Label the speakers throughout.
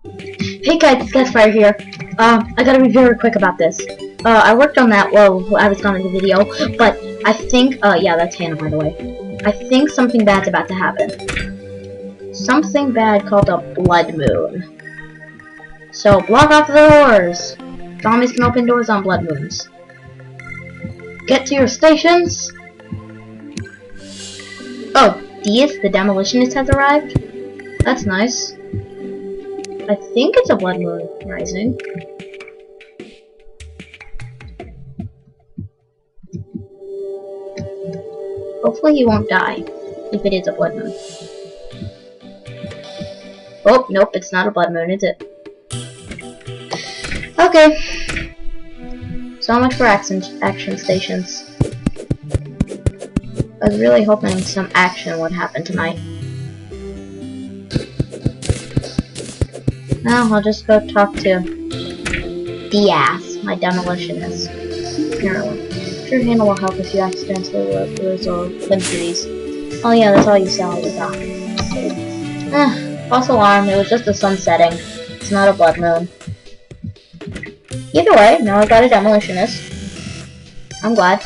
Speaker 1: Hey guys, it's Gaspar here. I gotta be very quick about this. I worked on that while I was gone in the video, but I think, yeah, that's Hannah, by the way. I think something bad's about to happen. Something bad called a blood moon. So, block off the doors! Zombies can open doors on blood moons. Get to your stations! Oh, Dias, the Demolitionist, has arrived? That's nice. I think it's a blood moon rising. Hopefully he won't die, if it is a blood moon. Oh, nope, it's not a blood moon, is it? Okay. So much for action stations. I was really hoping some action would happen tonight. Now I'll just go talk to Dias, my demolitionist. Apparently. Sure, Hannah will help if you accidentally lose or limb trees. Oh yeah, that's all you sell with that. False alarm, it was just the sun setting. It's not a blood moon. Either way, now I got a demolitionist. I'm glad.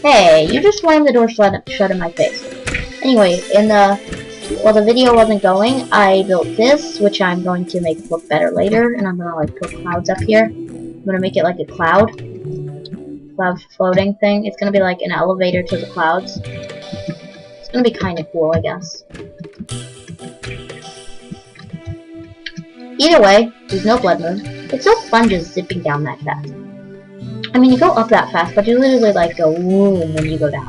Speaker 1: Hey, you just slammed the door shut in my face. Anyway, while the video wasn't going, I built this, which I'm going to make look better later, and I'm gonna like put clouds up here. I'm gonna make it like a cloud floating thing. It's gonna be like an elevator to the clouds. It's gonna be kind of cool, I guess. Either way, there's no blood moon. It's so fun just zipping down that fast. I mean, you go up that fast, but you literally like go boom when you go down.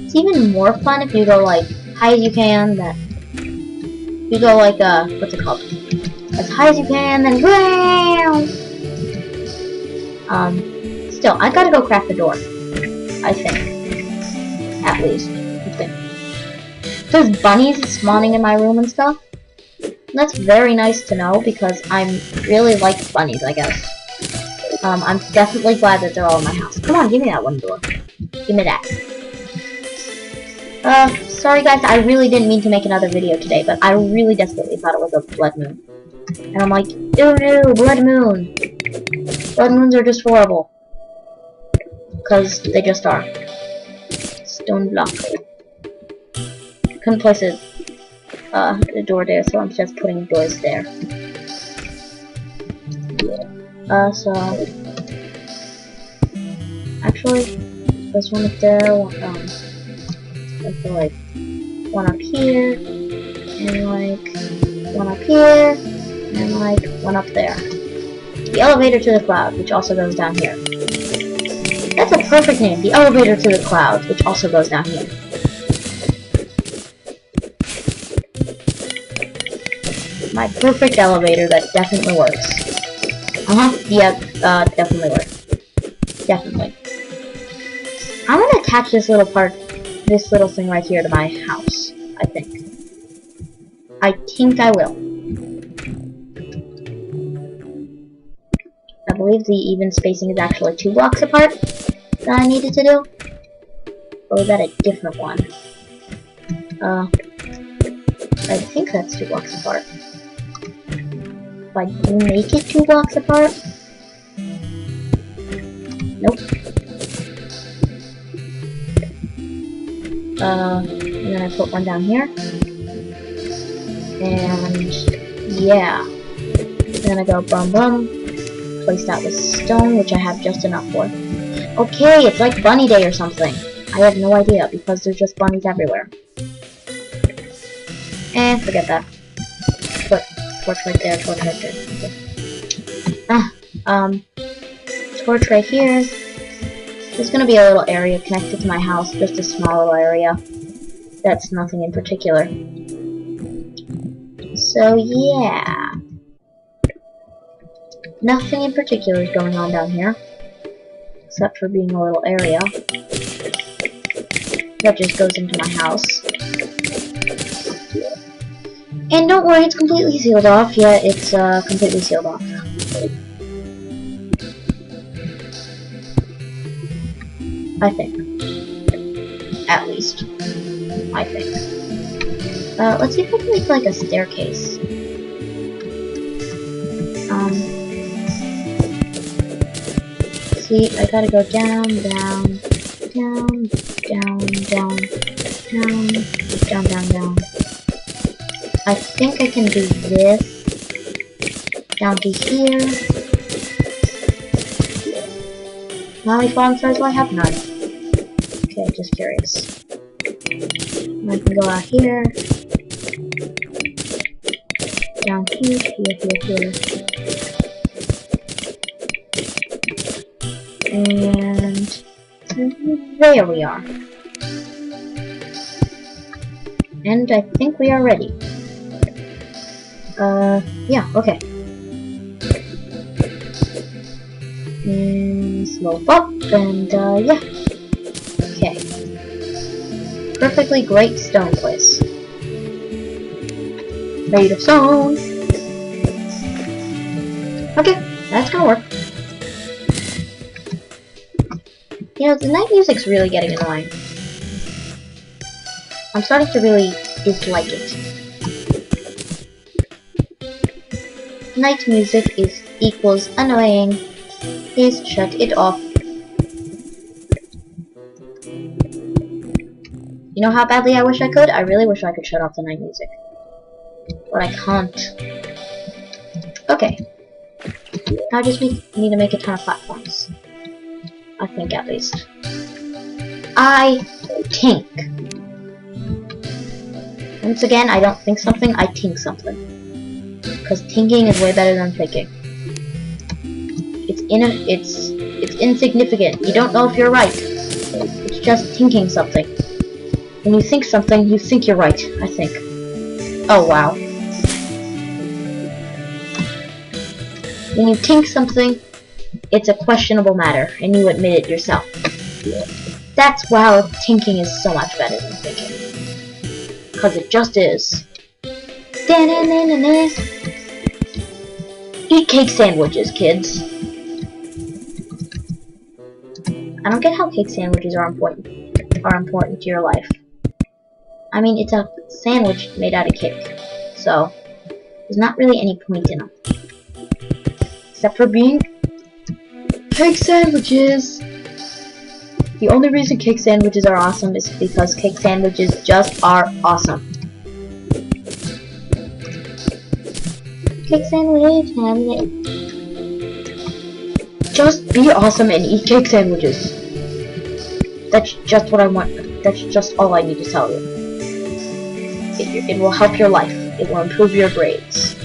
Speaker 1: It's even more fun if you go like high as you can. You go like what's it called? As high as you can, then ground. Still, I gotta go crack the door. I think, at least. I think. There's bunnies spawning in my room and stuff. That's very nice to know because I'm really like bunnies, I guess. I'm definitely glad that they're all in my house. Come on, give me that one door. Give me that. Sorry guys, I really didn't mean to make another video today, but I really desperately thought it was a blood moon. And I'm like, ew, blood moon. Blood moons are just horrible. Because they just are. Stone block. Couldn't place a door there, so I'm just putting doors there. So actually, there's one up there, I feel like one up here, and like one up here, and like one up there. The elevator to the cloud, which also goes down here. That's a perfect name, the elevator to the clouds, which also goes down here. My perfect elevator that definitely works. Yeah, definitely works. Definitely. I'm gonna attach this little thing right here to my house, I think. I think I will. I believe the even spacing is actually 2 blocks apart that I needed to do. Or is that a different one? I think that's 2 blocks apart. If I do make it 2 blocks apart? Nope. And then I put one down here. And yeah. Then I go bum bum. Place that with stone, which I have just enough for. Okay, it's like bunny day or something. I have no idea because there's just bunnies everywhere. And forget that. Put torch right there, torch right there. Okay. Torch right here. There's gonna be a little area connected to my house, just a small little area. That's nothing in particular. So yeah. Nothing in particular is going on down here. Except for being a little area. That just goes into my house. And don't worry, it's completely sealed off. Yeah, it's completely sealed off. I think. At least. I think. Let's see if I can make like a staircase. See, I gotta go down, down, down, down, down, down, down, down, down. I think I can do this down to here. How many falling stars do I have? None. Okay, just curious. And I can go out here. Down here, here. And there we are. And I think we are ready. Yeah, okay. And slope up, and yeah. Okay. Perfectly great stone place. Made of stone. Okay, that's gonna work. You know, the night music's really getting annoying. I'm starting to really dislike it. Night music equals annoying. Please shut it off. You know how badly I wish I could? I really wish I could shut off the night music. But I can't. Okay. Now I just need to make a ton of platforms. I think, at least. I think. Once again, I don't think something, I think something. Because thinking is way better than thinking. It's insignificant. You don't know if you're right. It's just thinking something. When you think something, you think you're right, I think. Oh, wow. When you think something, it's a questionable matter, and you admit it yourself. That's why thinking is so much better than thinking. Because it just is. Eat cake sandwiches, kids. I don't get how cake sandwiches are important to your life. I mean, it's a sandwich made out of cake, so there's not really any point in them. Except for being cake sandwiches! The only reason cake sandwiches are awesome is because cake sandwiches just are awesome. Cake sandwich, just be awesome and eat cake sandwiches. That's just what I want. That's just all I need to tell you. It will help your life. It will improve your grades.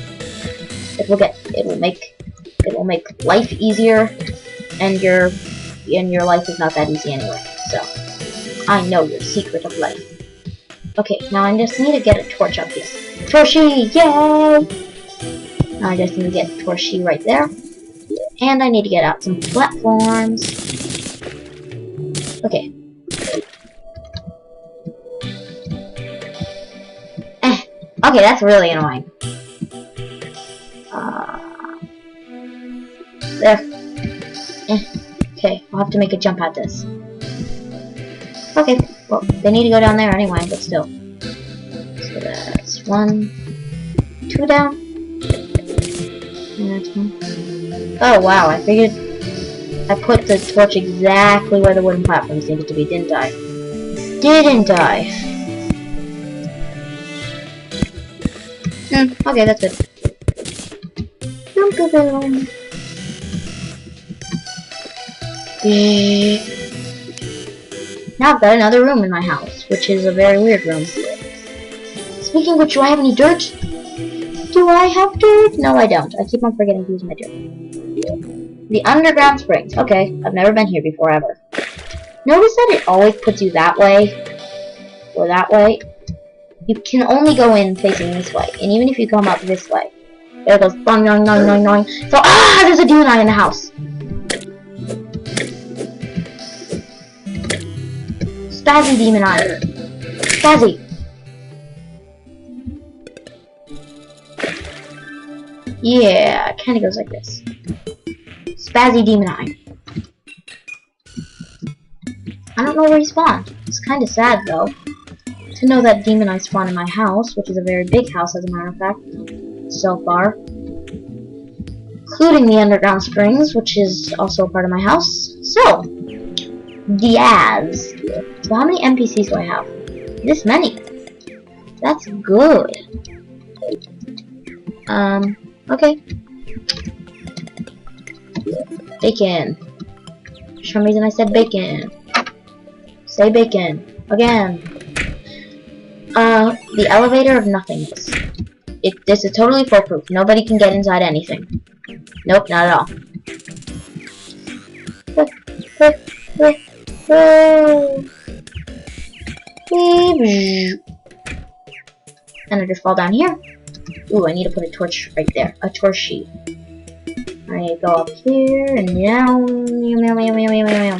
Speaker 1: It will make life easier, and your life is not that easy anyway. So I know your secret of life. Okay, now I just need to get a torch up here. Torchy, yay! Now I just need to get Torchy right there. And I need to get out some platforms. Okay. Okay, that's really annoying. There. Okay, I'll have to make a jump at this. Okay, well, they need to go down there anyway, but still. So that's 1, 2 down. And that's 1. Oh wow, I figured I put the torch exactly where the wooden platforms needed to be, didn't I? Didn't I? Okay, that's good. Now I've got another room in my house, which is a very weird room. Speaking of which, do I have any dirt? Do I have dirt? No, I don't. I keep on forgetting to use my dirt. The underground springs. Okay, I've never been here before, ever. Notice that it always puts you that way, or that way. You can only go in facing this way, and even if you come up this way, there it goes, boing, boing, boing, boing, boing. So, there's a demon eye in the house. Spazzy demon eye. Spazzy. Yeah, it kind of goes like this. Spazzy demon eye. I don't know where he spawned. It's kind of sad, though. to know that demonites spawn in my house, which is a very big house as a matter of fact, so far. Including the underground springs, which is also a part of my house. So, Dias. So how many NPCs do I have? This many. That's good. Okay. Bacon. For some reason I said bacon. Say bacon. Again. The elevator of nothingness. This is totally foolproof. Nobody can get inside anything. Nope, not at all. And I just fall down here. Ooh, I need to put a torch right there. A torch sheet. I go up here and meow, meow, meow, meow, meow, meow, meow.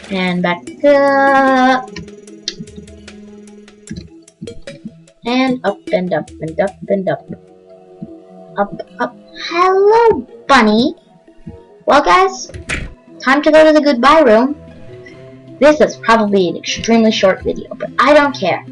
Speaker 1: And back up. And up and up and up and up. Up, up. Hello, bunny. Well, guys, time to go to the goodbye room. This is probably an extremely short video, but I don't care.